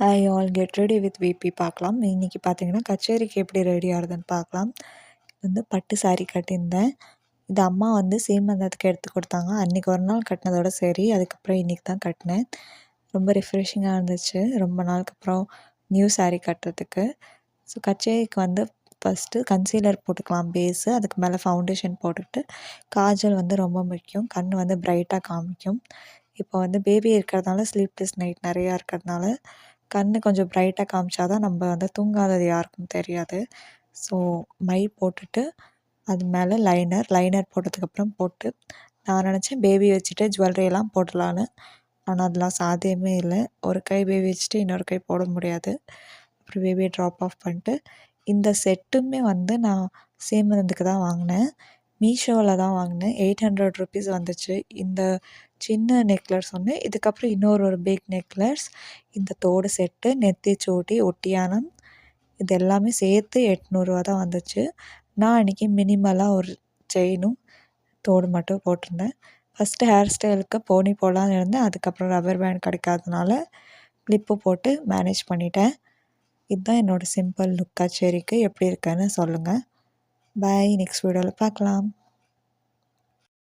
Hi all, get ready with VP பார்க்கலாம். இன்றைக்கி பார்த்தீங்கன்னா கச்சேரிக்கு எப்படி ரெடி ஆகுதுன்னு பார்க்கலாம். இது வந்து பட்டு சாரீ கட்டியிருந்தேன். இது அம்மா வந்து சீமந்தத்துக்கு எடுத்து கொடுத்தாங்க. அன்றைக்கி ஒரு நாள் கட்டினதோட சரி, அதுக்கப்புறம் இன்றைக்கி தான் கட்டினேன். ரொம்ப ரிஃப்ரெஷிங்காக இருந்துச்சு ரொம்ப நாளுக்கு அப்புறம் நியூ சாரீ கட்டுறதுக்கு. ஸோ கச்சேரிக்கு வந்து ஃபஸ்ட்டு கன்சீலர் போட்டுக்கலாம் பேஸு, அதுக்கு மேலே ஃபவுண்டேஷன் போட்டுக்கிட்டு காஜல் வந்து ரொம்ப முக்கியம், கண் வந்து பிரைட்டாக காமிக்கும். இப்போ வந்து பேபி இருக்கிறதுனால ஸ்லீப்லெஸ் நைட் நிறையா இருக்கிறதுனால கண் கொஞ்சம் பிரைட்டாக காமிச்சா தான் நம்ம வந்து தூங்காதது யாருக்கும் தெரியாது. ஸோ மை போட்டுட்டு அது மேலே லைனர் போட்டதுக்கப்புறம் போட்டு நான் நினச்சேன் பேபி வச்சுட்டு ஜுவல்லரியெல்லாம் போடலான்னு. ஆனால் அதெல்லாம் சாத்தியமே இல்லை. ஒரு கை பேபி வச்சுட்டு இன்னொரு கை போட முடியாது. அப்புறம் பேபியை ட்ராப் ஆஃப் பண்ணிட்டு இந்த செட்டுமே வந்து நான் சீமந்தத்துக்கு தான் வாங்கினேன். மீஷோவில் தான் வாங்கினேன். 800 ருபீஸ் வந்துச்சு. இந்த சின்ன நெக்லஸ் ஒன்று, இதுக்கப்புறம் ஒரு பிக் நெக்லஸ், இந்த தோடு செட்டு, நெத்திச்சூடி, ஒட்டியானம், இது எல்லாமே சேர்த்து 800 தான் வந்துச்சு. நான் அன்றைக்கி மினிமலாக ஒரு செயினும் தோடு மட்டும் போட்டிருந்தேன். ஃபஸ்ட்டு ஹேர் ஸ்டைலுக்கு போனி போடலான்னு இருந்தேன். அதுக்கப்புறம் ரப்பர் பேண்ட் கிடைக்காதனால கிளிப்பு போட்டு மேனேஜ் பண்ணிட்டேன். இதுதான் என்னோடய சிம்பிள் லுக் கச்சேரிக்கு. எப்படி இருக்குன்னு சொல்லுங்கள். பாய், நெக்ஸ்ட் வீடியோவில் பார்க்கலாம்.